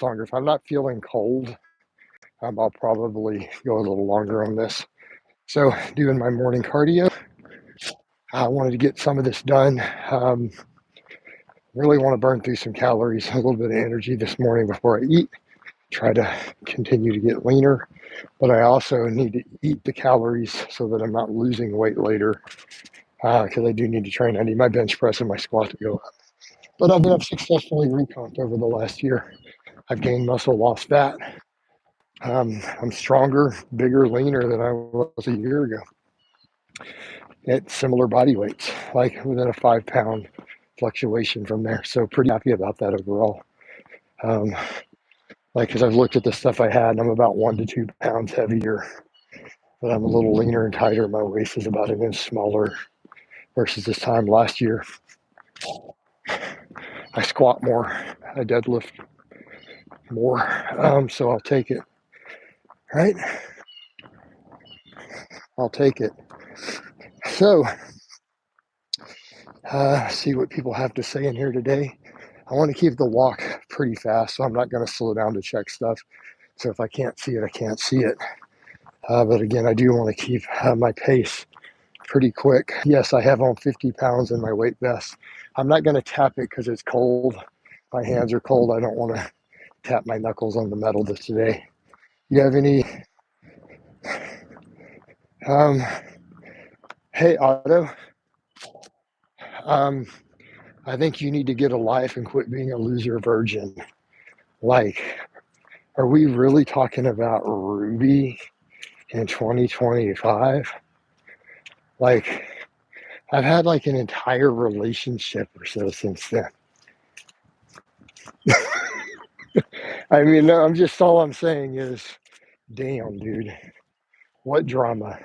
longer. If I'm not feeling cold, I'll probably go a little longer on this. So doing my morning cardio, I wanted to get some of this done. Really want to burn through some calories, a little bit of energy this morning before I eat, try to continue to get leaner. But I also need to eat the calories so that I'm not losing weight later, because I do need to train. I need my bench press and my squat to go up. But I've successfully recomped over the last year. I've gained muscle, lost fat. I'm stronger, bigger, leaner than I was a year ago at similar body weights, like within a 5 pound fluctuation from there. So pretty happy about that overall. Because I've looked at the stuff I had and I'm about 1 to 2 pounds heavier, but I'm a little leaner and tighter. My waist is about an inch smaller versus this time last year. I squat more, I deadlift more, so I'll take it, right? I'll take it. So, see what people have to say in here today. I want to keep the walk pretty fast, so I'm not going to slow down to check stuff. So if I can't see it, I can't see it. But again, I do want to keep my pace pretty quick. Yes, I have on 50 pounds in my weight vest. I'm not going to tap it because it's cold. My hands are cold. I don't want to tap my knuckles on the metal today. You have any? Hey, Otto. I think you need to get a life and quit being a loser virgin. Like, are we really talking about Ruby in 2025? Like, I've had like an entire relationship or so since then. I mean, no, all I'm saying is, damn, dude, what drama.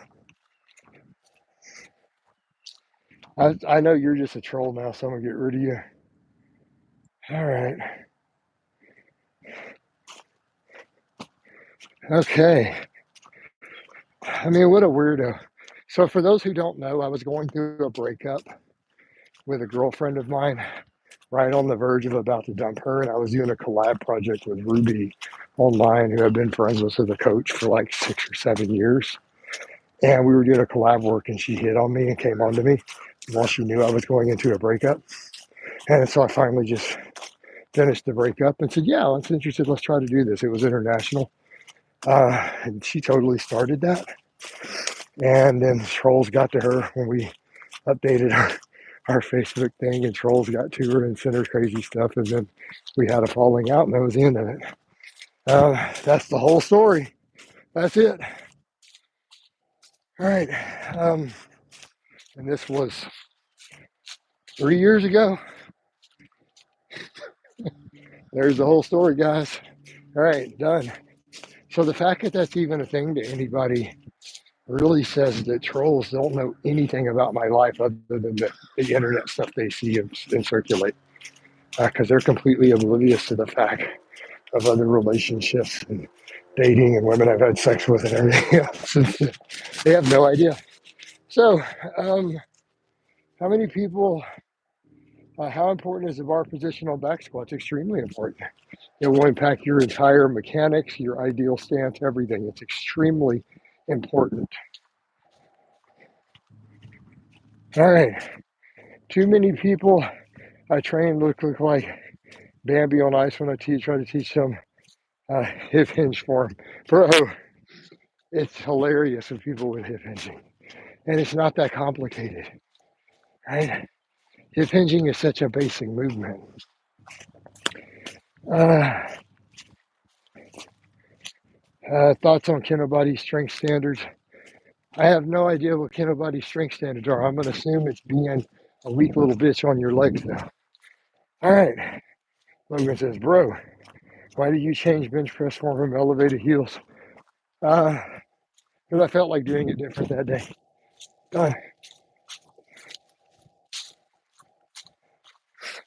I know you're just a troll now, so I'm gonna get rid of you. All right. Okay. I mean, what a weirdo. So, for those who don't know, I was going through a breakup with a girlfriend of mine, right on the verge of about to dump her. And I was doing a collab project with Ruby online, who I've been friends with as a coach for like 6 or 7 years. And we were doing a collab work, and she hit on me and came on to me while she knew I was going into a breakup. And so I finally just finished the breakup and said, yeah, let's interested. Let's try to do this. It was international. And she totally started that. And then trolls got to her when we updated our Facebook thing, and trolls got to her and sent her crazy stuff. And then we had a falling out, and that was the end of it. That's the whole story. That's it. All right. And this was 3 years ago. There's the whole story, guys. All right, done. So the fact that that's even a thing to anybody really says that trolls don't know anything about my life other than the internet stuff they see and circulate, because they're completely oblivious to the fact of other relationships and dating and women I've had sex with and everything else. They have no idea. So, how many people, how important is the bar position on back squats? Extremely important. It will impact your entire mechanics, your ideal stance, everything. It's extremely important. All right. Too many people I train look like Bambi on ice when I try to teach them hip hinge form. Bro, it's hilarious with people with hip hinging. And it's not that complicated, right? Hip hinging is such a basic movement. Thoughts on Kinobody strength standards? I have no idea what Kinobody strength standards are. I'm going to assume it's being a weak little bitch on your legs now. All right. Logan says, bro, why did you change bench press form from elevated heels? Because I felt like doing it different that day. Done.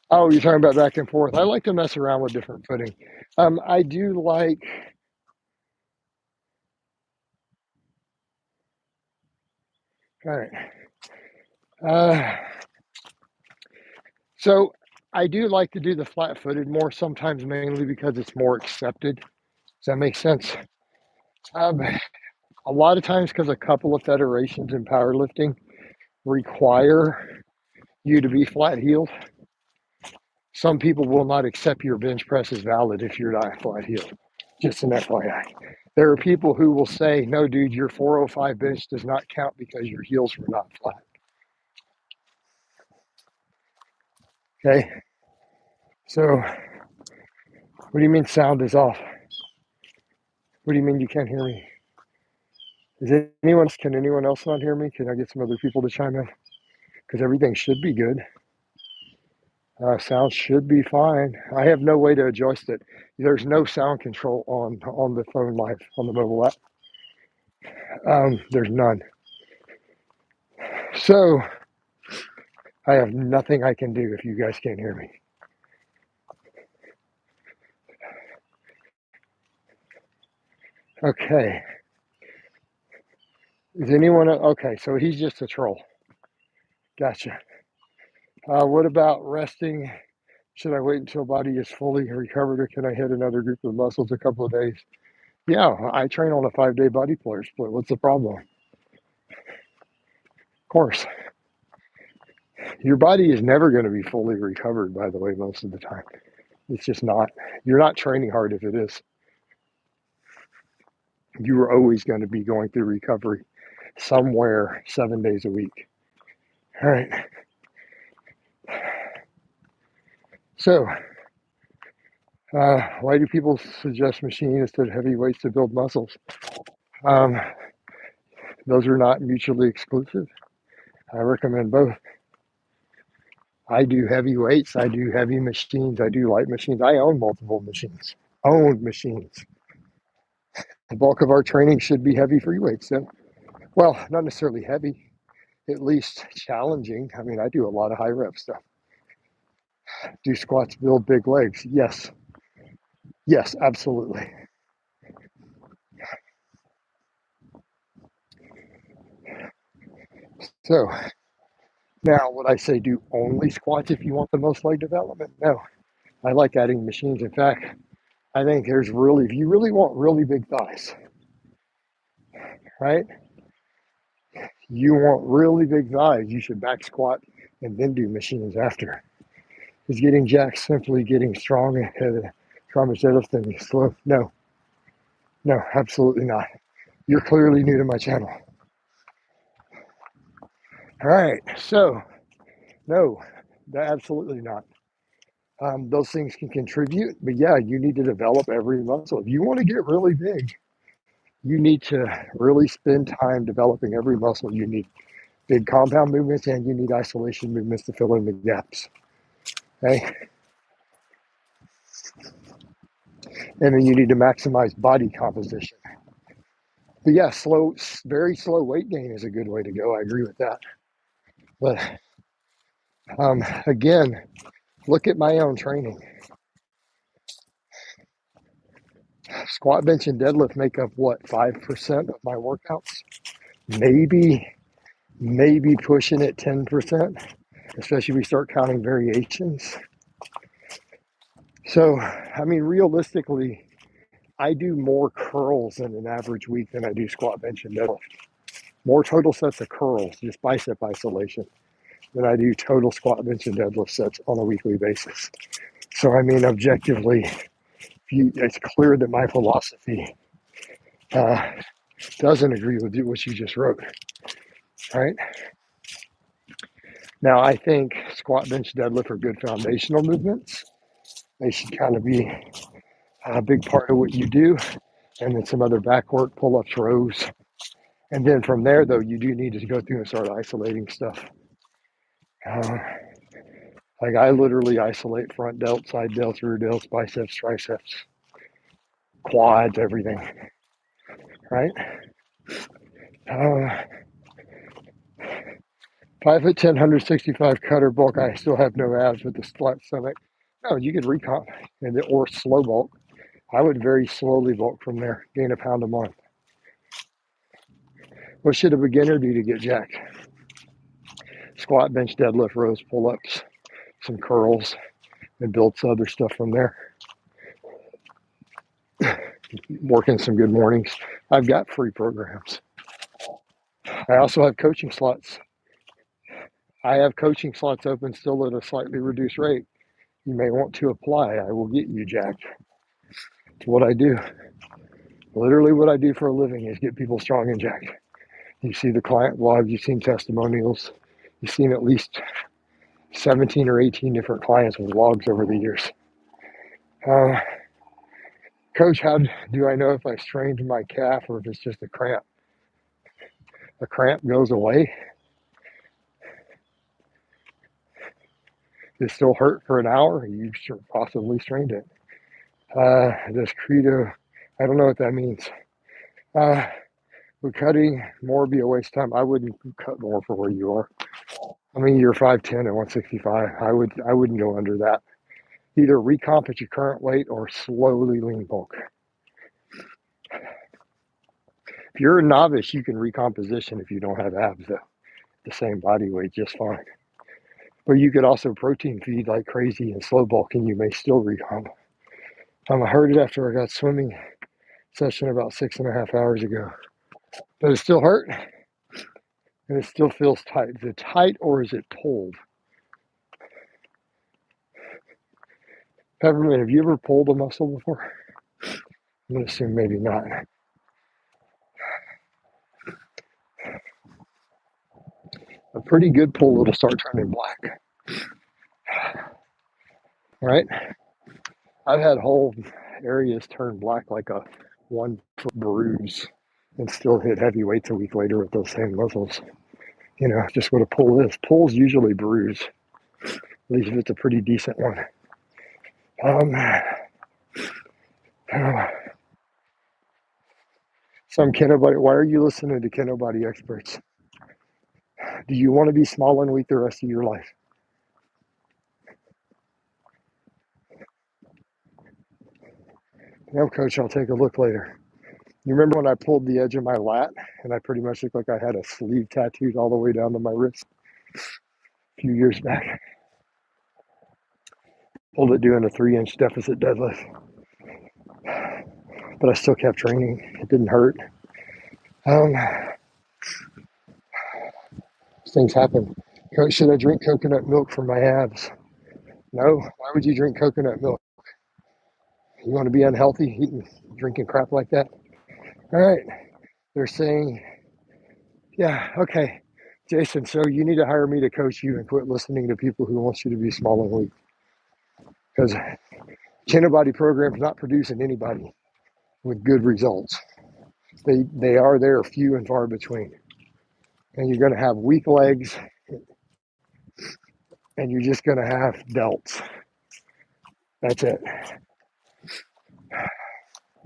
Oh, you're talking about back and forth. I like to mess around with different footing. I do like. All right. So I do like to do the flat-footed more sometimes, mainly because it's more accepted. Does that make sense? Um, a lot of times, because a couple of federations in powerlifting require you to be flat-heeled. Some people will not accept your bench press as valid if you're not flat-heeled. Just an FYI. There are people who will say, no, dude, your 405 bench does not count because your heels were not flat. Okay? So, what do you mean sound is off? What do you mean you can't hear me? Can anyone else not hear me? Can I get some other people to chime in? Because everything should be good. Sound should be fine. I have no way to adjust it. There's no sound control on the phone live, on the mobile app. There's none. So I have nothing I can do if you guys can't hear me. Okay. Is anyone okay? So he's just a troll. Gotcha. What about resting? Should I wait until body is fully recovered, or can I hit another group of muscles a couple of days? Yeah, I train on a 5-day body player split. What's the problem? Of course. Your body is never going to be fully recovered, by the way, most of the time. It's just not. You're not training hard if it is. You are always going to be going through recovery somewhere 7 days a week. All right. So, why do people suggest machine instead of heavy weights to build muscles? Um, those are not mutually exclusive. I recommend both. I do heavy weights. I do heavy machines. I do light machines. I own multiple machines. Owned machines. The bulk of our training should be heavy free weights, though. Well, not necessarily heavy, at least challenging. I mean, I do a lot of high rep stuff. Do squats build big legs? Yes. Yes, absolutely. So now, would I say do only squats if you want the most leg development? No. I like adding machines. In fact, I think if you really want really big thighs, right? You want really big thighs, you should back squat and then do machines after. Is getting jacked simply getting strong and trauma deadlift and slow? No, absolutely not. You're clearly new to my channel. All right, so no, absolutely not. Those things can contribute, but yeah, you need to develop every muscle. If you want to get really big, you need to really spend time developing every muscle. You need big compound movements and you need isolation movements to fill in the gaps. Okay. And then you need to maximize body composition. But yeah, very slow weight gain is a good way to go. I agree with that. But again, look at my own training. Squat, bench, and deadlift make up what, 5% of my workouts? Maybe pushing it 10%, especially if we start counting variations. So, I mean, realistically, I do more curls in an average week than I do squat, bench, and deadlift. More total sets of curls, just bicep isolation, than I do total squat, bench, and deadlift sets on a weekly basis. So, I mean, objectively, it's clear that my philosophy doesn't agree with what you just wrote, right? Now, I think squat, bench, deadlift are good foundational movements. They should kind of be a big part of what you do. And then some other back work, pull-ups, rows. And then from there, though, you do need to go through and start isolating stuff. Like I literally isolate front delts, side delts, rear delts, biceps, triceps, quads, everything, right? 5'10", 165 cutter bulk. I still have no abs with the flat stomach. No, you could recomp or slow bulk. I would very slowly bulk from there, gain a pound a month. What should a beginner do to get jacked? Squat, bench, deadlift, rows, pull-ups, some curls. and build some other stuff from there. Working some good mornings. I've got free programs. I also have coaching slots. I have coaching slots open still at a slightly reduced rate. You may want to apply. I will get you jacked. It's what I do. Literally what I do for a living is get people strong and jacked. You see the client vlogs, you've seen testimonials, you've seen at least 17 or 18 different clients with vlogs over the years. Coach, how do I know if I strained my calf or if it's just a cramp? A cramp goes away. It still hurt for an hour. You possibly strained it. Does Credo, I don't know what that means. Would cutting more be a waste of time? I wouldn't cut more for where you are. I mean, you're 5'10" and 165. I wouldn't go under that. Either recomp at your current weight or slowly lean bulk. If you're a novice, you can recomposition if you don't have abs, though. The same body weight, just fine. But you could also protein feed like crazy and slow bulk, and you may still recomp. I heard it after I got swimming session about 6.5 hours ago. Does it still hurt? And it still feels tight. Is it tight or is it pulled? Peppermint, have you ever pulled a muscle before? I'm going to assume maybe not. A pretty good pull, it'll start turning black. Right? I've had whole areas turn black like a 1 foot bruise and still hit heavy weights a week later with those same muscles. You know, just what a pull is. Pulls usually bruise, at least if it's a pretty decent one. Some Kinobody, why are you listening to Kinobody experts? Do you want to be small and weak the rest of your life? No, coach, I'll take a look later. You remember when I pulled the edge of my lat and I pretty much looked like I had a sleeve tattooed all the way down to my wrist a few years back? Pulled it doing a 3-inch deficit deadlift. But I still kept training. It didn't hurt. Things happen. Coach, should I drink coconut milk for my abs? No. Why would you drink coconut milk? You want to be unhealthy, drinking crap like that? All right. They're saying, yeah, okay, Jason, so you need to hire me to coach you and quit listening to people who want you to be small and weak. Because Kinobody program's not producing anybody with good results. They are there few and far between. And you're going to have weak legs and you're just going to have delts. That's it.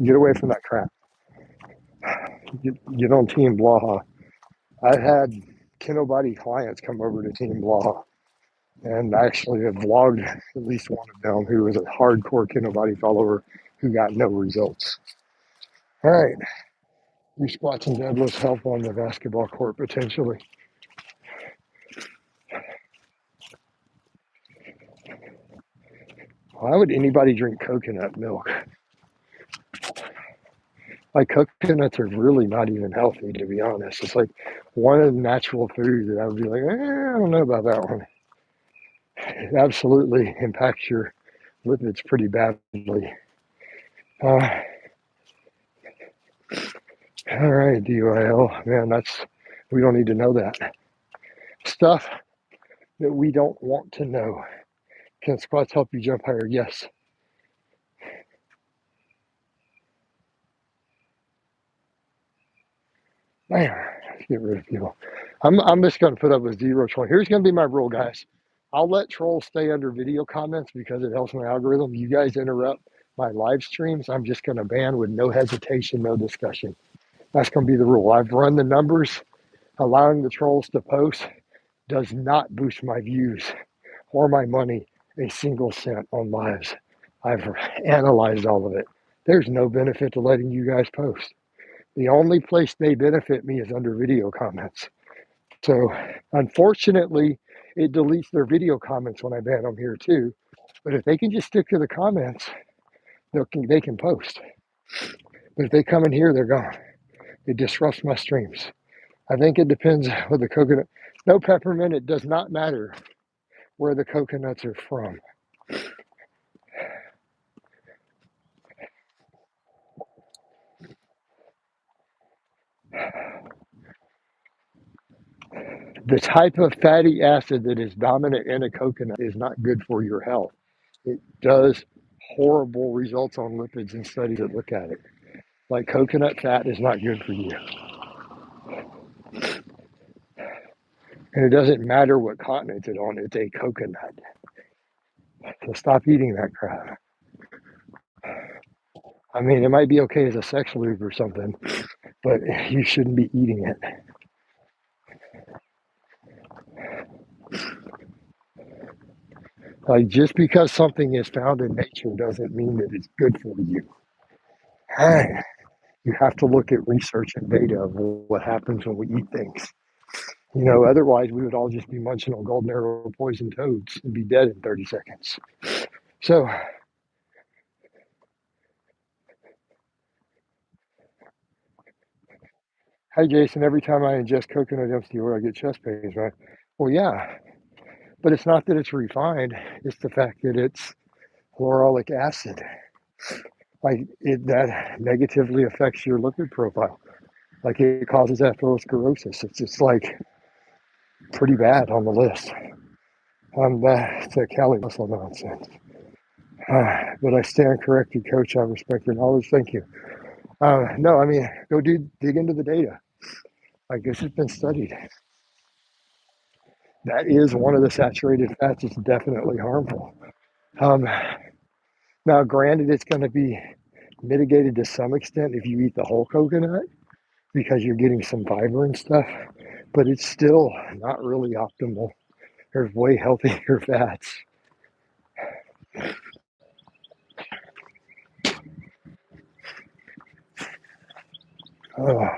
Get away from that crap. Get on Team Blaha. I've had Kinobody clients come over to Team Blaha, and I actually have vlogged at least one of them who was a hardcore Kinobody follower who got no results. All right. Your squats and deadlifts help on the basketball court potentially. Why would anybody drink coconut milk? Like, coconuts are really not even healthy, to be honest. It's like one of the natural foods that I would be like, I don't know about that one. It absolutely impacts your lipids pretty badly. All right, DYL, man, we don't need to know that. Stuff that we don't want to know. Can squats help you jump higher? Yes. Man, let's get rid of people. I'm just going to put up a 0 troll. Here's going to be my rule, guys. I'll let trolls stay under video comments because it helps my algorithm. You guys interrupt my live streams, I'm just going to ban with no hesitation, no discussion. That's going to be the rule. I've run the numbers. Allowing the trolls to post does not boost my views or my money a single cent on lives. I've analyzed all of it. There's no benefit to letting you guys post. The only place they benefit me is under video comments. So unfortunately, it deletes their video comments when I ban them here too. But if they can just stick to the comments, they can post. But if they come in here, they're gone. It disrupts my streams. I think it depends with the coconut. No, peppermint, it does not matter where the coconuts are from. The type of fatty acid that is dominant in a coconut is not good for your health. It does horrible results on lipids in studies that look at it. Like coconut fat is not good for you. And it doesn't matter what continent it's on, it's a coconut. So stop eating that crap. I mean, it might be okay as a sex lube or something, but you shouldn't be eating it. Like, just because something is found in nature doesn't mean that it's good for you. You have to look at research and data of what happens when we eat things. You know, otherwise we would all just be munching on golden arrow poison toads and be dead in 30 seconds. So, hi Jason, every time I ingest coconut empty oil, I get chest pains, right? Well, yeah, but it's not that it's refined, it's the fact that it's laurolic acid. Like, that negatively affects your lipid profile. Like, it causes atherosclerosis. It's like pretty bad on the list. That's a Cali muscle nonsense. But I stand corrected, coach. I respect your knowledge. Thank you. No, I mean, go dig into the data. Like, this has been studied. That is one of the saturated fats. It's definitely harmful. Now, granted, it's going to be mitigated to some extent if you eat the whole coconut because you're getting some fiber and stuff, but it's still not really optimal. There's way healthier fats. Oh,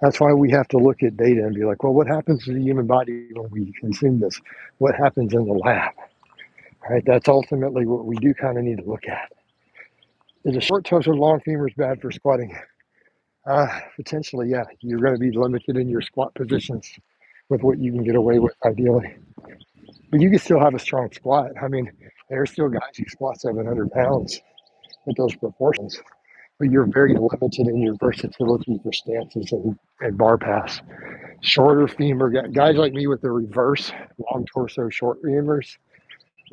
that's why we have to look at data and be like, well, what happens to the human body when we consume this? What happens in the lab? Right? That's ultimately what we do kind of need to look at. Is a short toes or long femurs bad for squatting? Potentially, yeah. You're going to be limited in your squat positions with what you can get away with, ideally. But you can still have a strong squat. I mean, there's still guys who squat 700 pounds with those proportions, but you're very limited in your versatility for stances and bar pass. Shorter femur guys like me with the reverse long torso, short femurs,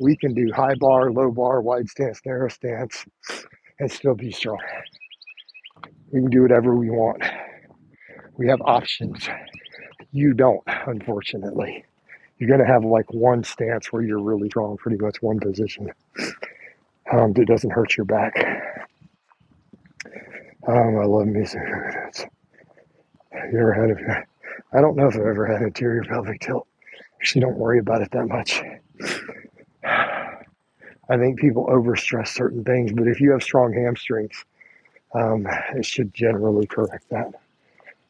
we can do high bar, low bar, wide stance, narrow stance, and still be strong. We can do whatever we want. We have options. You don't, unfortunately. You're going to have like one stance where you're really strong, pretty much one position. That doesn't hurt your back. I love music. You ever had it? I don't know if I've ever had anterior pelvic tilt. Actually, don't worry about it that much. I think people overstress certain things, but if you have strong hamstrings, it should generally correct that.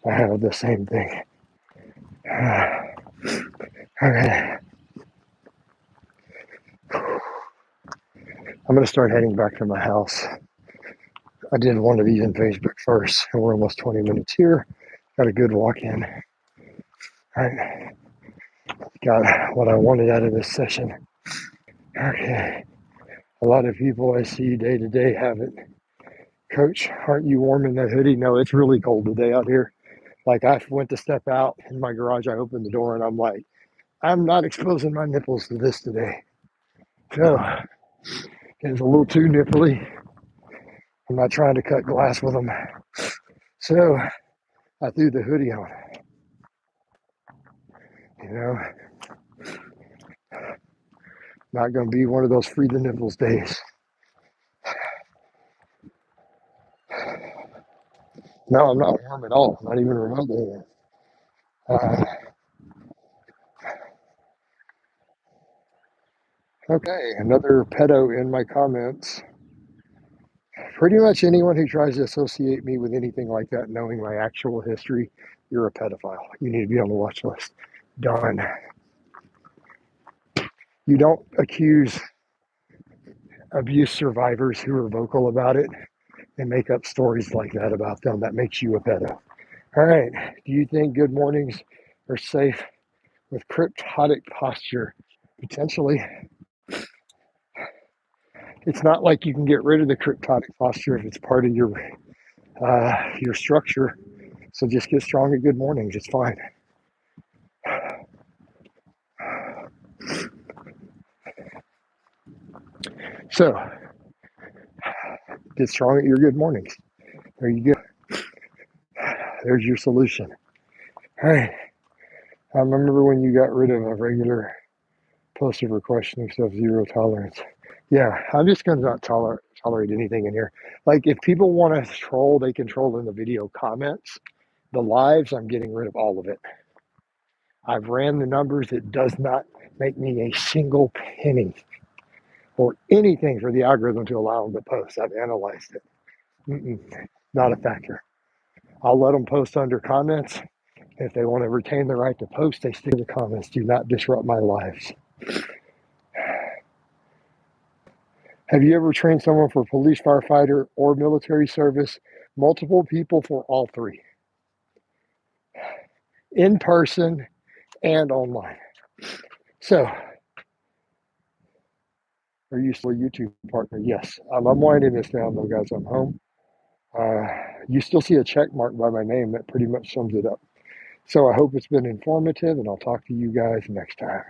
I have the same thing. Okay. I'm going to start heading back to my house. I did one of these in Facebook first, and we're almost 20 minutes here. Got a good walk in. All right. Got what I wanted out of this session. Okay. A lot of people I see day to day have it. Coach, aren't you warm in that hoodie? No, it's really cold today out here. Like, I went to step out in my garage, I opened the door, and I'm like, I'm not exposing my nipples to this today. So, it's a little too nipply. I'm not trying to cut glass with them. So, I threw the hoodie on. You know, not going to be one of those free the nipples days. No, I'm not warm at all. Not even remotely. Okay, another pedo in my comments. Pretty much anyone who tries to associate me with anything like that, knowing my actual history, you're a pedophile. You need to be on the watch list. Done. You don't accuse abuse survivors who are vocal about it and make up stories like that about them. That makes you a pedo. All right. Do you think good mornings are safe with cryptotic posture? Potentially. It's not like you can get rid of the cryptotic posture if it's part of your structure. So just get strong at good mornings. It's fine. So get strong at your good mornings. There you go. There's your solution. All right. I remember when you got rid of a regular poster for questioning stuff, zero tolerance. Yeah, I'm just going to not tolerate anything in here. Like, if people want to troll, they can troll in the video comments. The lives, I'm getting rid of all of it. I've ran the numbers. It does not make me a single penny or anything for the algorithm to allow them to post. I've analyzed it. Not a factor. I'll let them post under comments. If they want to retain the right to post, they stick to the comments. Do not disrupt my lives. Have you ever trained someone for police, firefighter, or military service? Multiple people for all three, in person and online. So, are you still a YouTube partner? Yes. I'm winding this down though, guys. I'm home. You still see a check mark by my name. That pretty much sums it up. So I hope it's been informative, and I'll talk to you guys next time.